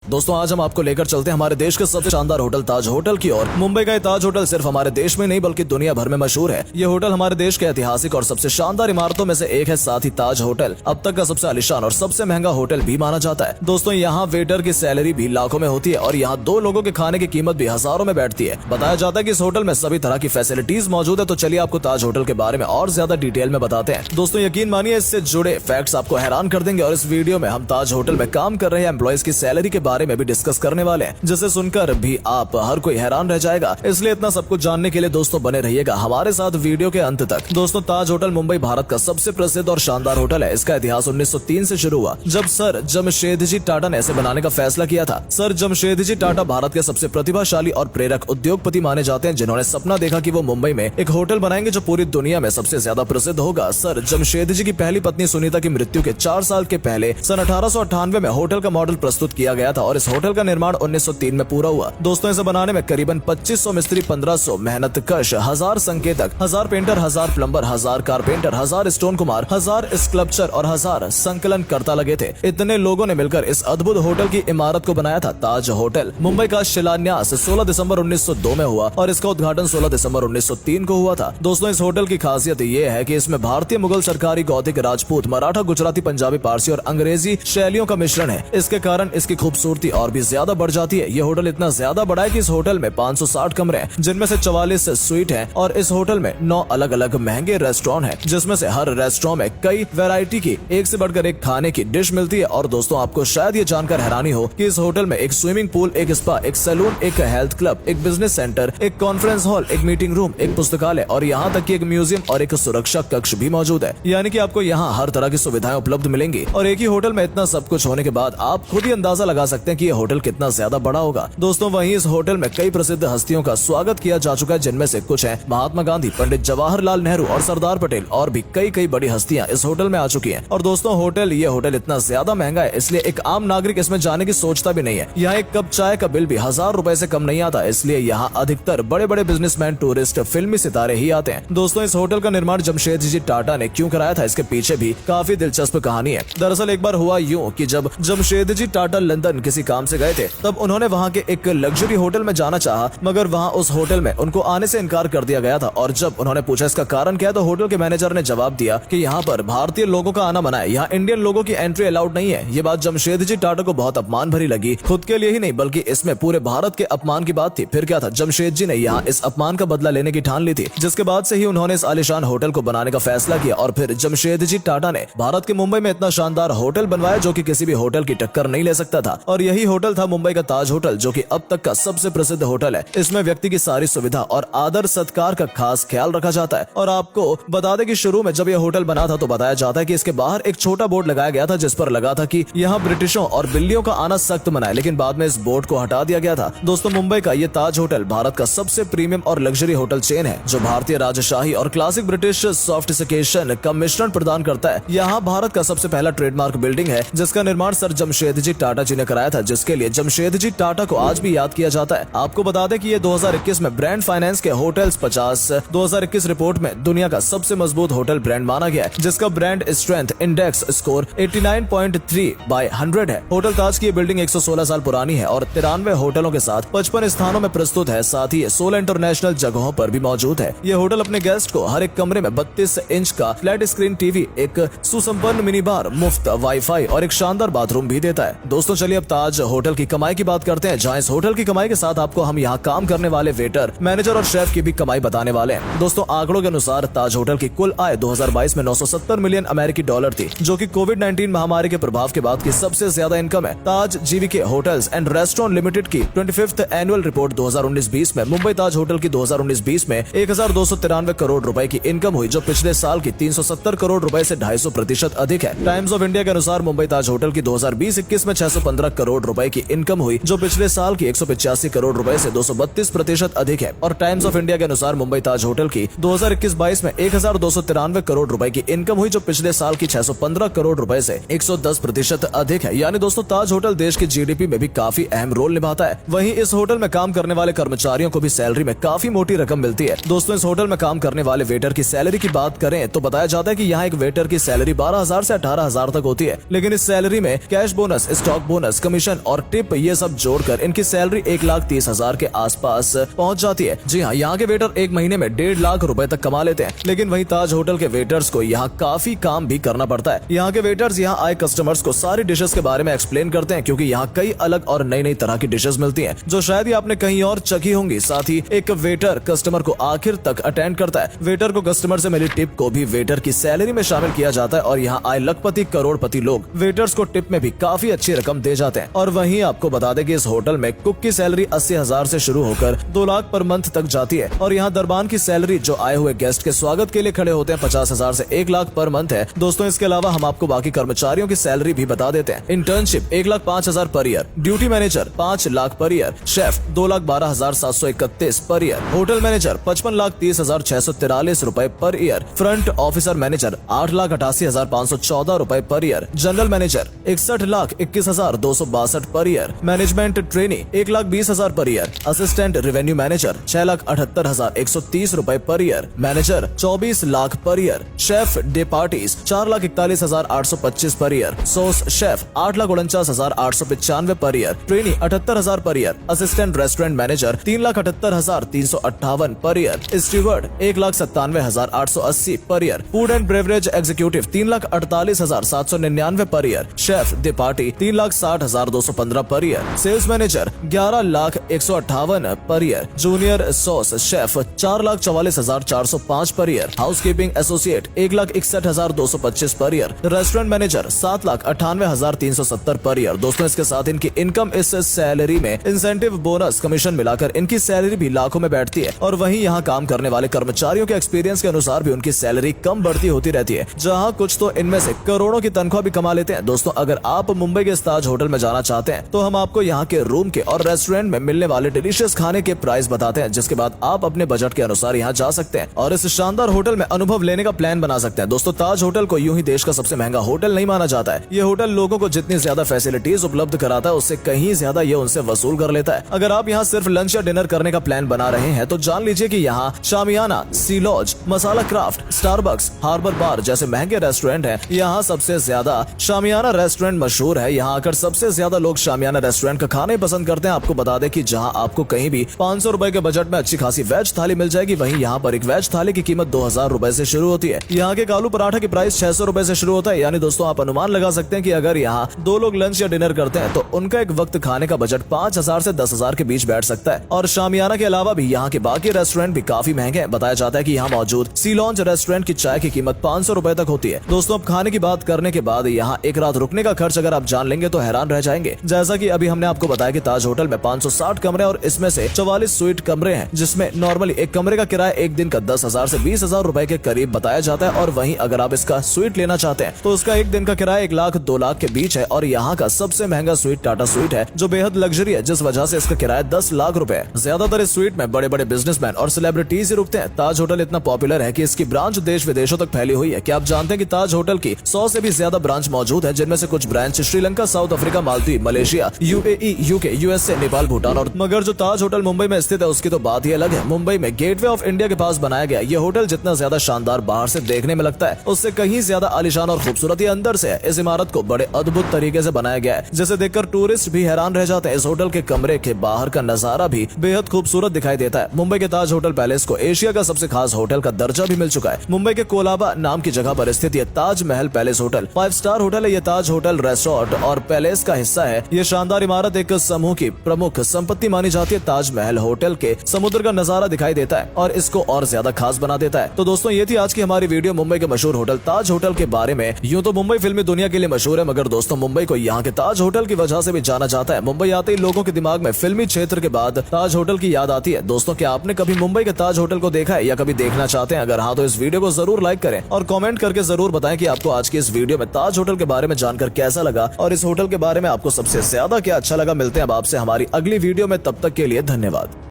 दोस्तों आज हम आपको लेकर चलते हैं हमारे देश के सबसे शानदार होटल ताज होटल की ओर। मुंबई का ये ताज होटल सिर्फ हमारे देश में नहीं बल्कि दुनिया भर में मशहूर है। ये होटल हमारे देश के ऐतिहासिक और सबसे शानदार इमारतों में से एक है। साथ ही ताज होटल अब तक का सबसे आलीशान और सबसे महंगा होटल भी माना जाता है। दोस्तों यहाँ वेटर की सैलरी भी लाखों में होती है और यहाँ 2 लोगों के खाने की कीमत भी हजारों में बैठती है। बताया जाता है कि इस होटल में सभी तरह की फैसिलिटीज मौजूद है। तो चलिए आपको ताज होटल के बारे में और ज्यादा डिटेल में बताते हैं। दोस्तों यकीन मानिए इससे जुड़े फैक्ट्स आपको हैरान कर देंगे और इस वीडियो में हम ताज होटल में काम कर रहे एम्प्लॉइज की सैलरी के बारे में भी डिस्कस करने वाले हैं, जिसे सुनकर भी आप हर कोई हैरान रह जाएगा। इसलिए इतना सब कुछ जानने के लिए दोस्तों बने रहिएगा हमारे साथ वीडियो के अंत तक। दोस्तों ताज होटल मुंबई भारत का सबसे प्रसिद्ध और शानदार होटल है। इसका इतिहास 1903 से शुरू हुआ, जब सर जमशेदजी टाटा ने इसे बनाने का फैसला किया था। सर जमशेदजी टाटा भारत के सबसे प्रतिभाशाली और प्रेरक उद्योगपति माने जाते हैं, जिन्होंने सपना देखा कि वो मुंबई में एक होटल बनाएंगे जो पूरी दुनिया में सबसे ज्यादा प्रसिद्ध होगा। सर जमशेदजी की पहली पत्नी सुनीता की मृत्यु के 4 साल के पहले सन 1898 में होटल का मॉडल प्रस्तुत किया गया था और इस होटल का निर्माण 1903 में पूरा हुआ। दोस्तों इसे बनाने में करीबन 2500 मिस्त्री, 1500 मेहनतकश, 1000 संकेतक, 1000 painter, 1000 plumber, 1000 carpenter, 1000 stone Kumar, 1000 sculpture और 1000 संकलन करता लगे थे। इतने लोगों ने मिलकर इस अद्भुत होटल की इमारत को बनाया था। ताज होटल मुंबई का शिलान्यास 16 दिसंबर 1902 में हुआ और इसका उद्घाटन 16 दिसंबर 1903 को हुआ था। दोस्तों इस होटल की खासियत ये है कि इसमें भारतीय, मुगल, सरकारी, गौतिक, राजपूत, मराठा, गुजराती, पंजाबी, पारसी और अंग्रेजी शैलियों का मिश्रण है। इसके कारण इसकी खूबसूरती और भी ज्यादा बढ़ जाती है। ये होटल इतना ज्यादा बड़ा है कि इस होटल में 560 कमरे हैं, जिनमें से 44 स्वीट हैं और इस होटल में 9 अलग अलग महंगे रेस्टोरेंट हैं, जिसमें से हर रेस्टोरेंट में कई वैरायटी की एक से बढ़कर एक खाने की डिश मिलती है। और दोस्तों आपको शायद ये जानकर हैरानी हो कि इस होटल में एक स्विमिंग पूल, एक स्पा, एक सैलून, एक हेल्थ क्लब, एक बिजनेस सेंटर, एक कॉन्फ्रेंस हॉल, एक मीटिंग रूम, एक पुस्तकालय और यहाँ तक कि एक म्यूजियम और एक सुरक्षा कक्ष भी मौजूद है। यानी कि आपको यहाँ हर तरह की सुविधाएं उपलब्ध मिलेंगी। और एक ही होटल में इतना सब कुछ होने के बाद आप खुद ही अंदाजा लगा सकते हैं कि ये होटल कितना ज्यादा बड़ा होगा। दोस्तों वहीं इस होटल में कई प्रसिद्ध हस्तियों का स्वागत किया जा चुका है, जिनमें से कुछ हैं महात्मा गांधी, पंडित जवाहरलाल नेहरू और सरदार पटेल, और भी कई बड़ी हस्तियां इस होटल में आ चुकी हैं। और दोस्तों ये होटल इतना ज्यादा महंगा है, इसलिए एक आम नागरिक इसमें जाने की सोचता भी नहीं है। यहाँ एक कप चाय का बिल भी 1000 रुपए से कम नहीं आता, इसलिए यहाँ अधिकतर बड़े बड़े बिजनेसमैन, टूरिस्ट, फिल्मी सितारे ही आते हैं। दोस्तों इस होटल का निर्माण जमशेदजी टाटा ने क्यों कराया था, इसके पीछे भी काफी दिलचस्प कहानी है। दरअसल एक बार हुआ यूं कि जब जमशेदजी टाटा लंदन किसी काम से गए थे, तब उन्होंने वहाँ के एक लग्जरी होटल में जाना चाहा, मगर वहाँ उस होटल में उनको आने से इनकार कर दिया गया था। और जब उन्होंने पूछा इसका कारण क्या है, तो होटल के मैनेजर ने जवाब दिया कि यहाँ पर भारतीय लोगों का आना मना है, यहाँ इंडियन लोगों की एंट्री अलाउड नहीं है। ये बात जमशेदजी टाटा को बहुत अपमान भरी लगी, खुद के लिए ही नहीं बल्कि इसमें पूरे भारत के अपमान की बात थी। फिर क्या था, जमशेदजी ने यहाँ इस अपमान का बदला लेने की ठान ली थी, जिसके बाद से ही उन्होंने इस आलीशान होटल को बनाने का फैसला किया। और फिर जमशेदजी टाटा ने भारत के मुंबई में इतना शानदार होटल बनवाया जो कि किसी भी होटल की टक्कर नहीं ले सकता था। और यही होटल था मुंबई का ताज होटल, जो कि अब तक का सबसे प्रसिद्ध होटल है। इसमें व्यक्ति की सारी सुविधा और आदर सत्कार का खास ख्याल रखा जाता है। और आपको बता दें कि शुरू में जब यह होटल बना था तो बताया जाता है कि इसके बाहर एक छोटा बोर्ड लगाया गया था, जिस पर लगा था कि यहाँ ब्रिटिशों और बिल्लियों का आना सख्त मना है, लेकिन बाद में इस बोर्ड को हटा दिया गया था। दोस्तों मुंबई का ये ताज होटल भारत का सबसे प्रीमियम और लग्जरी होटल चेन है, जो भारतीय राजशाही और क्लासिक ब्रिटिश सॉफ्टिफिकेशन का मिश्रण प्रदान करता है। यहाँ भारत का सबसे पहला ट्रेडमार्क बिल्डिंग है, जिसका निर्माण सर जमशेदजी टाटा जी ने कराया था, जिसके लिए जमशेदजी टाटा को आज भी याद किया जाता है। आपको बता दें कि ये 2021 में ब्रांड फाइनेंस के होटल्स 50 2021 रिपोर्ट में दुनिया का सबसे मजबूत होटल ब्रांड माना गया है, जिसका ब्रांड स्ट्रेंथ इंडेक्स स्कोर 89.3/100 है। होटल ताज की ये बिल्डिंग 116 साल पुरानी है और 93 होटलों के साथ 55 स्थानों में प्रस्तुत है। साथ ही 16 इंटरनेशनल जगहों पर भी मौजूद है। ये होटल अपने गेस्ट को हर एक कमरे में 32 इंच का फ्लैट स्क्रीन टीवी, एक सुसंपन्न मिनी बार, मुफ्त वाईफाई और एक शानदार बाथरूम भी देता है। दोस्तों चलिए अब ताज होटल की कमाई की बात करते हैं, जहाँ इस होटल की कमाई के साथ आपको हम यहाँ काम करने वाले वेटर, मैनेजर और शेफ की भी कमाई बताने वाले हैं। दोस्तों आंकड़ों के अनुसार ताज होटल की कुल आय 2022 में 970 मिलियन अमेरिकी डॉलर थी, जो कि कोविड-19 महामारी के प्रभाव के बाद की सबसे ज्यादा इनकम है। Taj GVK hotels and restaurant limited की 25th एनुअल रिपोर्ट 2019-20 में मुंबई ताज होटल की 2019-20 में 1293 करोड़ रुपए की इनकम हुई, जो पिछले साल की 370 करोड़ रुपए से 250% अधिक है। टाइम्स ऑफ इंडिया के अनुसार मुंबई ताज होटल की 2020-21 में 615 करोड़ रुपए की इनकम हुई, जो पिछले साल की 185 करोड़ रुपए से 232% अधिक है। और टाइम्स ऑफ इंडिया के अनुसार मुंबई ताज होटल की 2021-22 में 1293 करोड़ रुपए की इनकम हुई, जो पिछले साल की 615 करोड़ रुपए से 110% अधिक है। यानी दोस्तों ताज होटल देश की जीडीपी में भी काफी अहम रोल निभाता है। वहीं इस होटल में काम करने वाले कर्मचारियों को भी सैलरी में काफी मोटी रकम मिलती है। दोस्तों इस होटल में काम करने वाले वेटर की सैलरी की बात करें तो बताया जाता है कि यहाँ एक वेटर की सैलरी 12,000 से 18,000 तक होती है, लेकिन इस सैलरी में cash bonus, stock bonus, commission commission और टिप ये सब जोड़कर इनकी सैलरी 1,30,000 के आसपास पहुंच जाती है। जी हाँ, यहाँ के वेटर एक महीने में 1.5 लाख रुपए तक कमा लेते हैं। लेकिन वहीं ताज होटल के वेटर्स को यहाँ काफी काम भी करना पड़ता है। यहाँ के वेटर्स यहाँ आए कस्टमर्स को सारी डिशेस के बारे में एक्सप्लेन करते हैं, क्योंकि यहाँ कई अलग और नई नई तरह की डिशेस मिलती हैं जो शायद ही आपने कहीं और चखी होंगी। साथ ही एक वेटर कस्टमर को आखिर तक अटेंड करता है। वेटर को कस्टमर से मिली टिप को भी वेटर की सैलरी में शामिल किया जाता है और यहाँ आए लखपति करोड़पति लोग वेटर्स को टिप में भी काफी अच्छी रकम दे जाते हैं। और वहीं आपको बता दें कि इस होटल में कुक की सैलरी 80,000 से शुरू होकर 2 लाख पर मंथ तक जाती है। और यहाँ दरबान की सैलरी जो आए हुए गेस्ट के स्वागत के लिए खड़े होते हैं 50,000 से 1 लाख पर मंथ है। दोस्तों इसके अलावा हम आपको बाकी कर्मचारियों की सैलरी भी बता देते हैं। Internship 1,05,000 per year, duty manager 5 lakh per year, chef 2,12,731 per year, hotel manager 55,30,643 रुपए per year, front officer manager 8,88,514 रुपए per year, general manager 61,21,262 per year, management trainee 1,20,000 per year, assistant revenue manager 6,78,130 रुपए per year, manager 24 lakh per year, chef day parties 4,41,825 per year, sauce chef 8,49,895 per year, trainee 78,000 per year, assistant restaurant manager 3,78,358 per year, steward 1,97,880 per year, food and beverage executive 3,48,799 per year, chef they party 3,60,215 per year, sales manager 11,158 per year, junior sauce chef 4,44,405 per year, housekeeping associate 1,61,225 per year, restaurant manager 7,98,370 per year. दोस्तों इसके साथ इनकी income इस salary में incentive bonus commission मिलाकर इनकी salary भी लाखों में बैठती है। और वहीं यहाँ काम करने वाले कर्मचारियों के एक्सपीरियंस के अनुसार भी उनकी सैलरी कम बढ़ती होती रहती है, जहाँ कुछ तो इनमें से करोड़ों की तनख्वाह भी कमा लेते हैं। दोस्तों अगर आप मुंबई के ताज होटल में जाना चाहते हैं तो हम आपको यहाँ के रूम के और रेस्टोरेंट में मिलने वाले डिलीशियस खाने के प्राइस बताते हैं, जिसके बाद आप अपने बजट के अनुसार यहाँ जा सकते हैं और इस शानदार होटल में अनुभव लेने का प्लान बना सकते हैं। दोस्तों ताज होटल को यूं ही देश का सबसे महंगा होटल नहीं माना जाता है। ये होटल लोगों को जितनी ज्यादा फैसिलिटीज उपलब्ध कराता है उससे कहीं ज्यादा ये उनसे वसूल कर लेता है। अगर आप यहाँ सिर्फ लंच या डिनर करने का प्लान बना रहे हैं तो जान लीजिए कि यहाँ शामियाना, सी लॉज, मसाला क्राफ्ट, स्टारबक्स, हार्बर बार जैसे महंगे रेस्टोरेंट हैं। यहाँ सबसे ज्यादा शामियाना रेस्टोरेंट मशहूर है। यहाँ आकर सबसे ज्यादा लोग शामियाना रेस्टोरेंट का खाना ही पसंद करते हैं। आपको बता दें कि जहाँ आपको कहीं भी 500 रुपए के बजट में अच्छी खासी वेज थाली मिल जाएगी, वहीं यहाँ पर एक वेज थाली की कीमत 2,000 रुपए से शुरू होती है। यहाँ के आलू पराठा की प्राइस 600 रुपए से शुरू होता है। यानी दोस्तों आप अनुमान लगा सकते हैं कि अगर यहाँ 2 लोग लंच या डिनर करते हैं तो उनका एक वक्त खाने का बजट 5,000 से 10,000 के बीच बैठ सकता है। और शामियाना के अलावा भी यहाँ के बाकी रेस्टोरेंट भी काफी महंगे हैं। बताया जाता है कि यहाँ मौजूद सी लॉन्च रेस्टोरेंट की चाय की कीमत 500 रुपए तक होती है। दोस्तों अब खाने की बात करने के बाद यहाँ एक रात रुकने का खर्च अगर आप जान लेंगे तो हैरान रह जाएंगे। जैसा कि अभी हमने आपको बताया कि ताज होटल में 560 कमरे और इसमें से 44 स्वीट कमरे हैं, जिसमें नॉर्मली एक कमरे का किराया एक दिन का 10,000 से 20,000 रुपए के करीब बताया जाता है। और वहीं अगर आप इसका स्वीट लेना चाहते हैं तो उसका एक दिन का किराया 1 लाख 2 लाख के बीच है। और यहाँ का सबसे महंगा स्वीट टाटा स्वीट है जो बेहद लग्जरी है, जिस वजह से इसका किराया 10 लाख रुपए है। ज्यादातर इस स्वीट में बड़े बड़े बिजनेसमैन और सेलिब्रिटीज ही रुकते हैं। ताज होटल इतना पॉपुलर है कि इसकी ब्रांच देश विदेशों तक फैली हुई है। क्या आप जानते हैं कि ताज होटल की 100 से भी ज्यादा ब्रांच मौजूद है, जिनमें से कुछ branch Sri Lanka, south Africa, Maldives, Malaysia, UAE, UK, USA, Nepal, Bhutan और मगर जो ताज होटल मुंबई में स्थित है उसकी तो बात ही अलग है। मुंबई में गेटवे ऑफ इंडिया के पास बनाया गया ये होटल जितना ज्यादा शानदार बाहर से देखने में लगता है उससे कहीं ज्यादा आलीशान और खूबसूरत अंदर से है। इस इमारत को बड़े अद्भुत तरीके से बनाया गया है, जिसे देखकर टूरिस्ट भी हैरान रह जाते हैं। इस होटल के कमरे के बाहर का नजारा भी बेहद खूबसूरत दिखाई देता है। मुंबई के ताज होटल पैलेस को एशिया का सबसे खास होटल का दर्जा भी मिल चुका है। मुंबई के कोलाबा नाम की जगह पर स्थित ये Taj Mahal palace hotel 5 star hotel है। ये ताज होटल रेस्टोरेंट और पैलेस का हिस्सा है। ये शानदार इमारत एक समूह की प्रमुख संपत्ति मानी जाती है। ताज महल होटल के समुद्र का नजारा दिखाई देता है और इसको और ज्यादा खास बना देता है। तो दोस्तों ये थी आज की हमारी वीडियो मुंबई के मशहूर होटल ताज होटल के बारे में। यूं तो मुंबई फिल्मी दुनिया के लिए मशहूर है, मगर दोस्तों मुंबई को यहाँ के ताज होटल की वजह से भी जाना जाता है। मुंबई आते ही लोगों के दिमाग में फिल्मी क्षेत्र के बाद ताज होटल की याद आती है। दोस्तों क्या आपने कभी मुंबई के ताज होटल को देखा है या कभी देखना चाहते हैं? अगर हाँ तो इस वीडियो को जरूर लाइक करें और कमेंट करके जरूर बताएं कि आपको आज की इस वीडियो में ताज होटल के बारे में जानकर कैसा लगा और इस होटल के बारे में आपको सबसे ज्यादा क्या अच्छा लगा। मिलते हैं अब आपसे हमारी अगली वीडियो में, तब तक के लिए धन्यवाद।